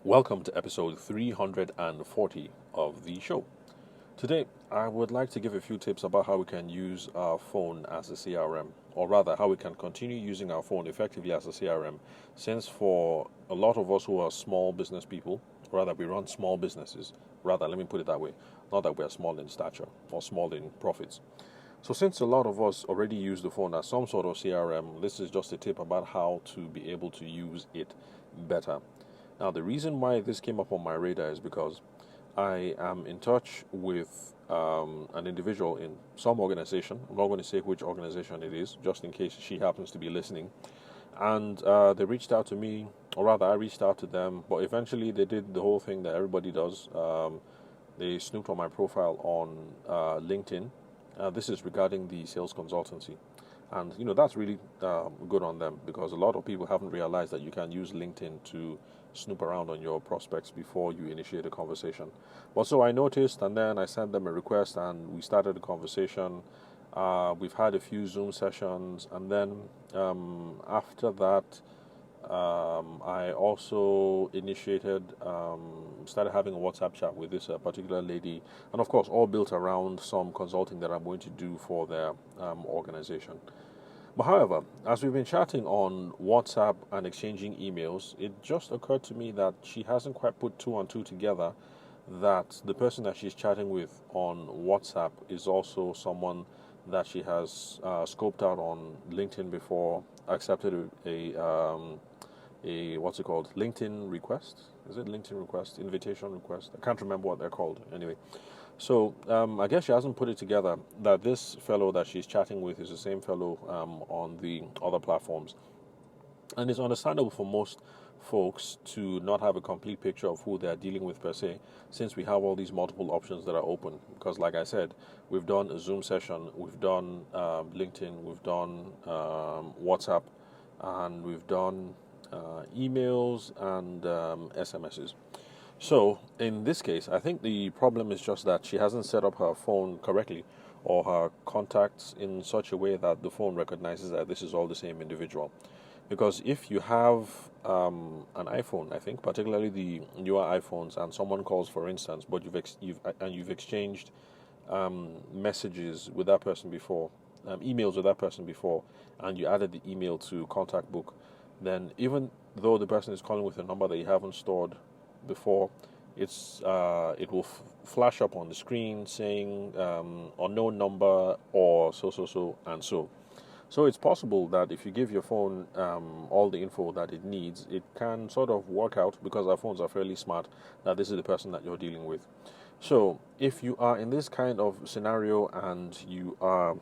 Welcome to episode 340 of the show. Today, I would like to give a few tips about how we can use our phone as a CRM, or rather, how we can continue using our phone effectively as a CRM, since for a lot of us who are small business people, rather, we run small businesses, rather, let me put it that way, not that we are small in stature or small in profits. So, since a lot of us already use the phone as some sort of CRM, this is just a tip about how to be able to use it better. Now, the reason why this came up on my radar is because I am in touch with an individual in some organization. I'm not going to say which organization it is, just in case she happens to be listening. And they reached out to me, or rather, I reached out to them, but eventually they did the whole thing that everybody does. They snooped on my profile on LinkedIn. This is regarding the sales consultancy. And, that's really good on them because a lot of people haven't realized that you can use LinkedIn to snoop around on your prospects before you initiate a conversation. But so I noticed, and then I sent them a request, and we started a conversation. We've had a few Zoom sessions, and then after that, I also started having a WhatsApp chat with this particular lady, and of course, all built around some consulting that I'm going to do for their organization. But however, as we've been chatting on WhatsApp and exchanging emails, it just occurred to me that she hasn't quite put two and two together, that the person that she's chatting with on WhatsApp is also someone that she has scoped out on LinkedIn before, accepted a what's it called? LinkedIn request? Is it LinkedIn request? Invitation request? I can't remember what they're called. Anyway, so I guess she hasn't put it together that this fellow that she's chatting with is the same fellow on the other platforms. And it's understandable for most folks to not have a complete picture of who they're dealing with per se, since we have all these multiple options that are open. Because like I said, we've done a Zoom session, we've done LinkedIn, we've done WhatsApp, and we've done emails and SMSs. So in this case, I think the problem is just that she hasn't set up her phone correctly or her contacts in such a way that the phone recognizes that this is all the same individual. Because if you have an iPhone, I think, particularly the newer iPhones, and someone calls, for instance, but you've exchanged messages with that person before, emails with that person before, and you added the email to contact book, then even though the person is calling with a number that you haven't stored before, it will flash up on the screen saying unknown number or so and so. So it's possible that if you give your phone all the info that it needs, it can sort of work out, because our phones are fairly smart, that this is the person that you're dealing with. So if you are in this kind of scenario and you are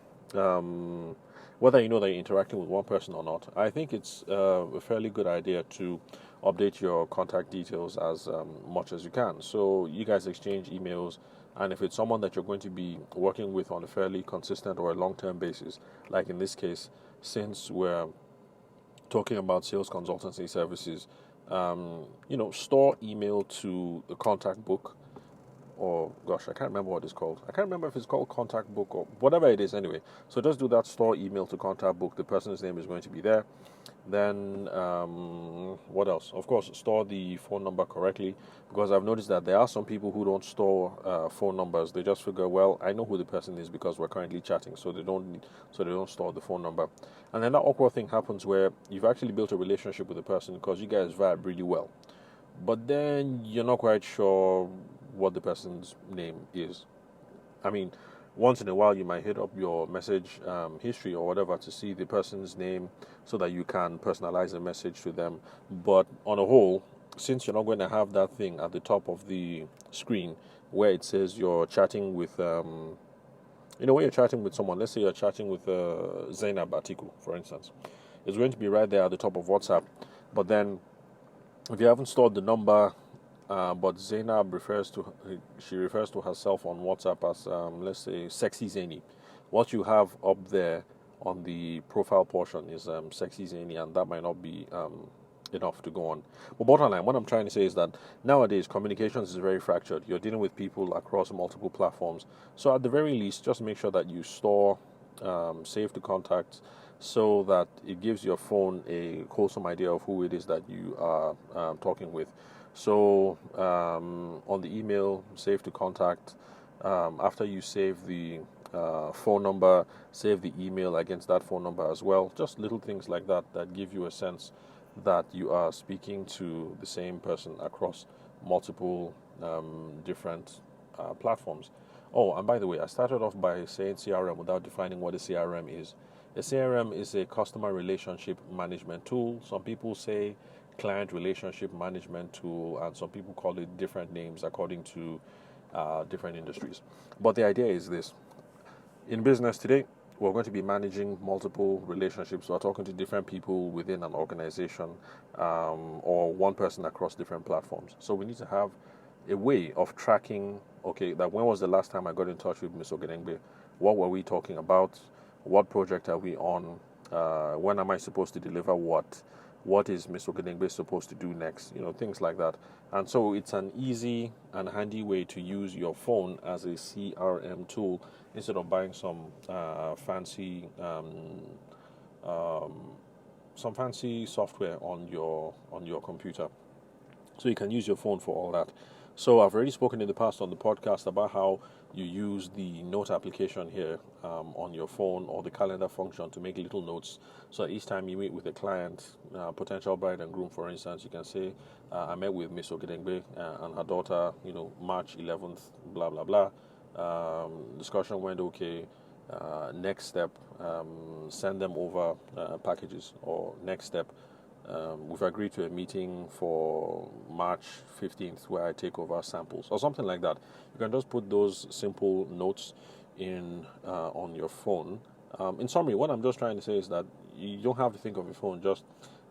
whether you know that you're interacting with one person or not, I think it's a fairly good idea to update your contact details as much as you can. So you guys exchange emails, and if it's someone that you're going to be working with on a fairly consistent or a long-term basis, like in this case, since we're talking about sales consultancy services, store email to the contact book, or gosh, I can't remember what it's called. I can't remember if it's called contact book or whatever it is anyway. So just do that, store email to contact book. The person's name is going to be there. Then what else? Of course, store the phone number correctly, because I've noticed that there are some people who don't store phone numbers. They just figure, well, I know who the person is because we're currently chatting, so they don't store the phone number. And then that awkward thing happens where you've actually built a relationship with the person because you guys vibe really well, but then you're not quite sure what the person's name is. I mean, once in a while you might hit up your message history or whatever to see the person's name so that you can personalize a message to them. But on a whole, since you're not going to have that thing at the top of the screen where it says you're chatting with, when you're chatting with someone, let's say you're chatting with Zainab Atiku, for instance, it's going to be right there at the top of WhatsApp. But then if you haven't stored the number, but Zainab refers to herself on WhatsApp as let's say Sexy Zaini. What you have up there on the profile portion is Sexy Zaini, and that might not be enough to go on. But bottom line, what I'm trying to say is that nowadays communications is very fractured. You're dealing with people across multiple platforms. So at the very least, just make sure that you store, save the contacts, so that it gives your phone a wholesome idea of who it is that you are talking with. So on the email, save to contact. After you save the phone number, save the email against that phone number as well. Just little things like that that give you a sense that you are speaking to the same person across multiple different platforms. Oh, and by the way, I started off by saying CRM without defining what a CRM is. A CRM is a customer relationship management tool. Some people say client relationship management tool, and some people call it different names according to different industries. But the idea is this: in business today, we're going to be managing multiple relationships. We're talking to different people within an organization, or one person across different platforms. So we need to have a way of tracking, okay, that when was the last time I got in touch with Ms. Ogedengbe? What were we talking about? What project are we on? When am I supposed to deliver what? What is Ms. Ogedengbe supposed to do next? Things like that. And so it's an easy and handy way to use your phone as a CRM tool instead of buying fancy some fancy software on your computer. So you can use your phone for all that. So I've already spoken in the past on the podcast about how you use the note application here on your phone, or the calendar function, to make little notes. So each time you meet with a client, potential bride and groom, for instance, you can say, I met with Miss Ogedengbe and her daughter, March 11th, blah, blah, blah. Discussion went okay. Next step, send them over packages. Or next step, we've agreed to a meeting for March 15th where I take over samples, or something like that. You can just put those simple notes in on your phone. In summary, what I'm just trying to say is that you don't have to think of your phone just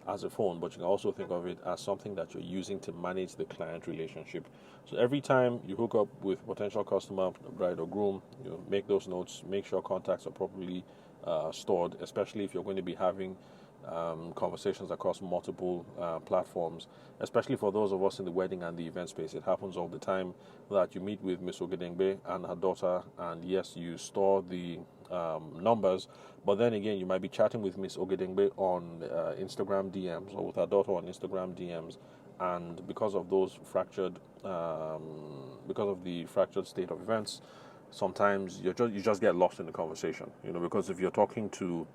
as a phone, but you can also think of it as something that you're using to manage the client relationship. So every time you hook up with potential customer, bride or groom, make those notes, make sure contacts are properly stored, especially if you're going to be having conversations across multiple platforms, especially for those of us in the wedding and the event space. It happens all the time that you meet with Miss Ogedengbe and her daughter, and yes, you store the numbers, but then again, you might be chatting with Miss Ogedengbe on Instagram DMs, or with her daughter on Instagram DMs, and because of the fractured state of events, sometimes you just get lost in the conversation. Because if you're talking to,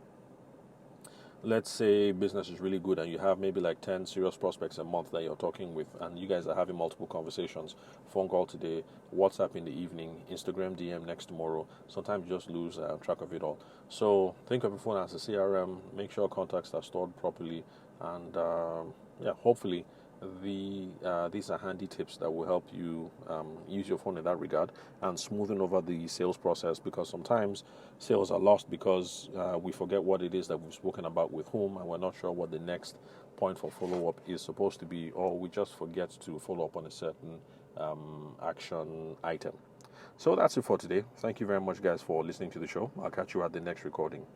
let's say, business is really good and you have maybe like 10 serious prospects a month that you're talking with, and you guys are having multiple conversations, phone call today, WhatsApp in the evening, Instagram DM next tomorrow, sometimes you just lose track of it all. So think of your phone as a CRM, make sure contacts are stored properly, and hopefully these are handy tips that will help you use your phone in that regard, and smoothing over the sales process, because sometimes sales are lost because we forget what it is that we've spoken about with whom, and we're not sure what the next point for follow-up is supposed to be, or we just forget to follow up on a certain action item. So that's it for today. Thank you very much, guys, for listening to the show. I'll catch you at the next recording.